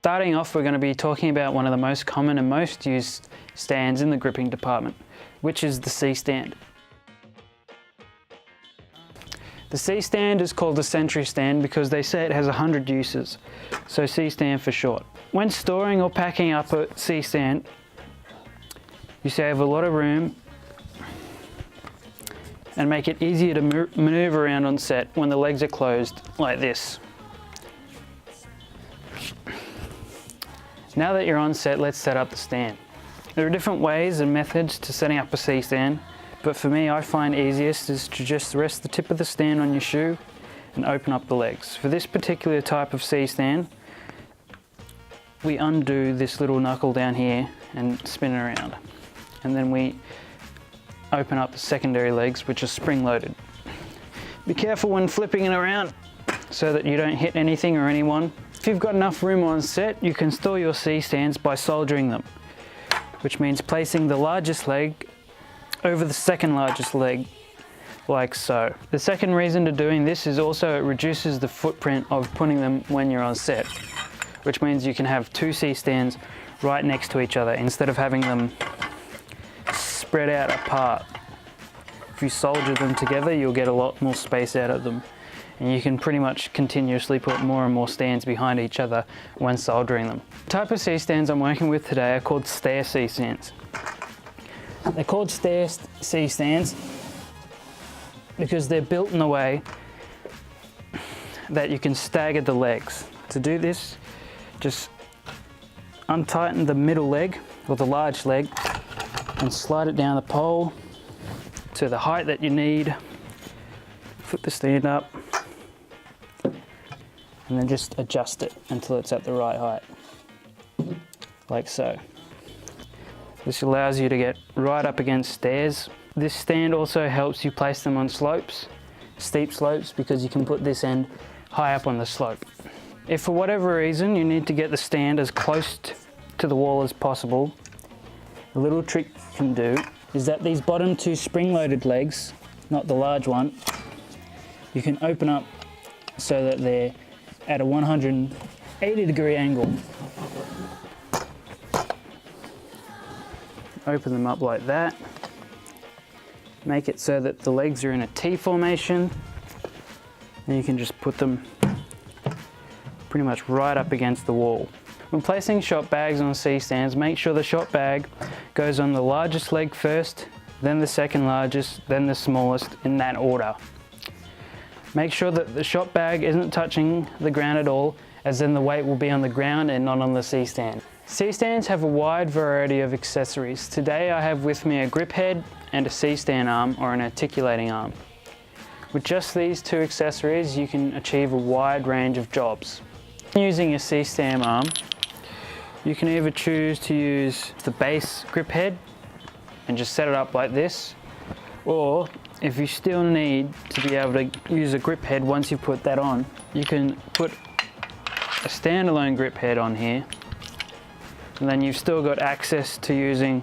Starting off, we're going to be talking about one of the most common and most used stands in the gripping department, which is the C-stand. The C-stand is called the Sentry stand because they say it has 100 uses, so C-stand for short. When storing or packing up a C-stand, you save a lot of room and make it easier to maneuver around on set when the legs are closed like this. Now that you're on set, let's set up the stand. There are different ways and methods to setting up a C-stand, but for me, I find easiest is to just rest the tip of the stand on your shoe and open up the legs. For this particular type of C-stand, we undo this little knuckle down here and spin it around. And then we open up the secondary legs, which are spring-loaded. Be careful when flipping it around so that you don't hit anything or anyone. If you've got enough room on set, you can store your C-stands by soldering them, which means placing the largest leg over the second largest leg, like so. The second reason to doing this is also it reduces the footprint of putting them when you're on set, which means you can have two C-stands right next to each other instead of having them spread out apart. If you solder them together, you'll get a lot more space out of them. And you can pretty much continuously put more and more stands behind each other when soldering them. The type of C-stands I'm working with today are called stair C-stands. They're called stair C-stands because they're built in a way that you can stagger the legs. To do this, just untighten the middle leg or the large leg and slide it down the pole to the height that you need. Flip the stand up and then just adjust it until it's at the right height, like so. This allows you to get right up against stairs. This stand also helps you place them on slopes, steep slopes, because you can put this end high up on the slope. If for whatever reason you need to get the stand as close to the wall as possible, a little trick you can do is that these bottom two spring-loaded legs, not the large one, you can open up so that they're at a 180-degree angle. Open them up like that. Make it so that the legs are in a T formation. And you can just put them pretty much right up against the wall. When placing shot bags on C-stands, make sure the shot bag goes on the largest leg first, then the second largest, then the smallest, in that order. Make sure that the shot bag isn't touching the ground at all, as then the weight will be on the ground and not on the C-stand. C-stands have a wide variety of accessories. Today I have with me a grip head and a C-stand arm or an articulating arm. With just these two accessories, you can achieve a wide range of jobs. Using a C-stand arm, you can either choose to use the base grip head and just set it up like this, or if you still need to be able to use a grip head once you put that on, you can put a standalone grip head on here, and then you've still got access to using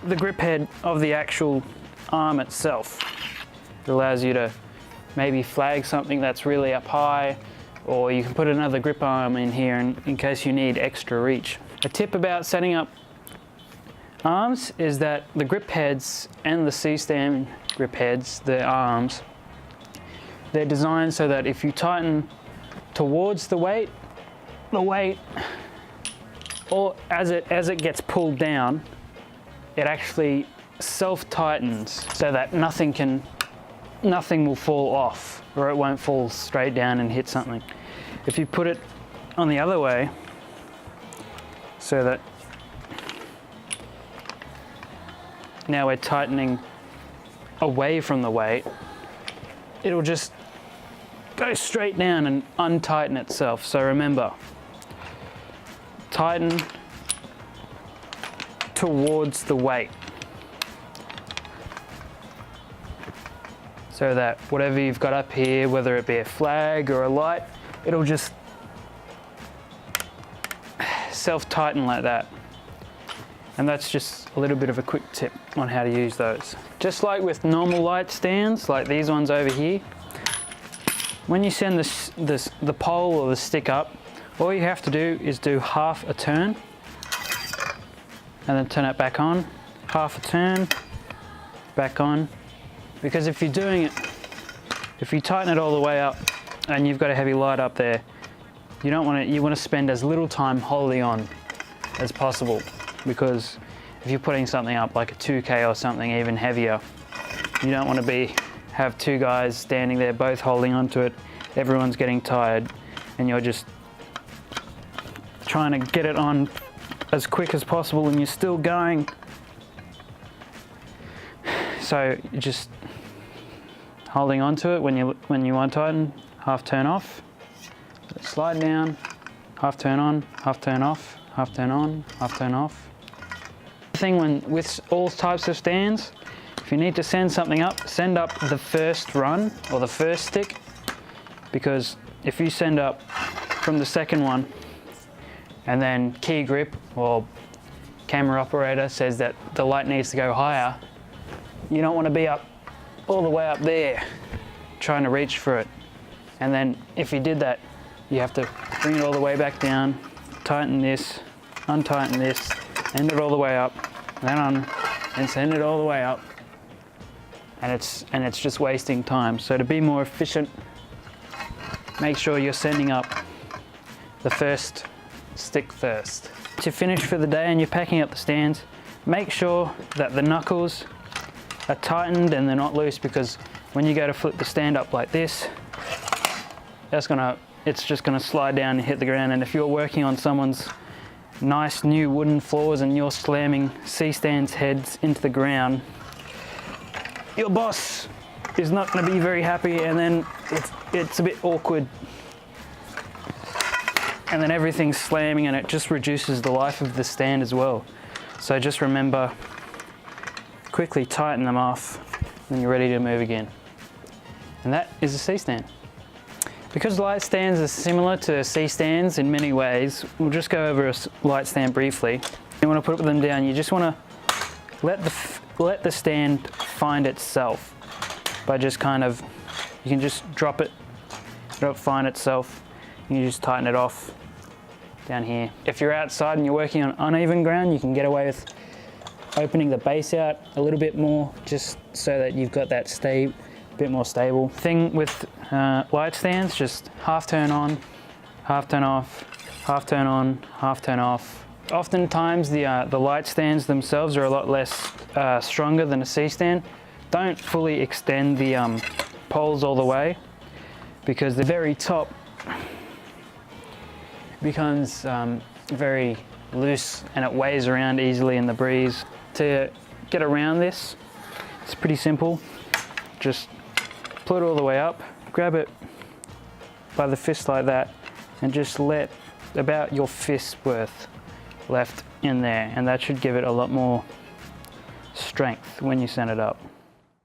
the grip head of the actual arm itself. It allows you to maybe flag something that's really up high, or you can put another grip arm in here in case you need extra reach. A tip about setting up arms is that the grip heads and the C-stand grip heads, the arms, they're designed so that if you tighten towards the weight, or as it gets pulled down, it actually self-tightens so that nothing will fall off, or it won't fall straight down and hit something. If you put it on the other way, so that now we're tightening away from the weight, it'll just go straight down and untighten itself. So remember, tighten towards the weight, so that whatever you've got up here, whether it be a flag or a light, it'll just self-tighten like that. And that's just a little bit of a quick tip on how to use those. Just like with normal light stands, like these ones over here, when you send the pole or the stick up, All you have to do is do half a turn and then turn it back on, half a turn, back on. Because if you're doing it, if you tighten it all the way up and you've got a heavy light up there, you want to spend as little time holding on as possible, because if you're putting something up like a 2K or something even heavier, you don't want to have two guys standing there both holding onto it, everyone's getting tired, and you're just trying to get it on as quick as possible and you're still going. So you're just holding onto it when you want to tighten, half turn off, slide down, half turn on, half turn off, half turn on, half turn off. The thing with all types of stands, if you need to send something up, send up the first run or the first stick, because if you send up from the second one and then key grip or camera operator says that the light needs to go higher, you don't want to be up all the way up there trying to reach for it. And then if you did that, you have to bring it all the way back down, tighten this, untighten this, end it all the way up, then on, and send it all the way up. And it's just wasting time. So to be more efficient, make sure you're sending up the first stick first. To finish for the day and you're packing up the stands, make sure that the knuckles are tightened and they're not loose, because when you go to flip the stand up like this, it's just gonna slide down and hit the ground. And if you're working on someone's nice new wooden floors and you're slamming C-stands heads into the ground, your boss is not gonna be very happy, and then it's a bit awkward. And then everything's slamming and it just reduces the life of the stand as well. So just remember, quickly tighten them off when you're ready to move again. And that is a C-stand. Because light stands are similar to C-stands in many ways, we'll just go over a light stand briefly. You want to put them down, you just want to let the stand find itself by just you can just drop it, it'll find itself, and you just tighten it off down here. If you're outside and you're working on uneven ground, you can get away with opening the base out a little bit more, just so that you've got that bit more stable. Thing with light stands, just half turn on, half turn off, half turn on, half turn off. Oftentimes the light stands themselves are a lot less stronger than a C-stand. Don't fully extend the poles all the way, because the very top becomes very loose and it weighs around easily in the breeze. To get around this, it's pretty simple. Just pull it all the way up, grab it by the fist like that, and just let about your fist worth left in there, and that should give it a lot more strength when you send it up.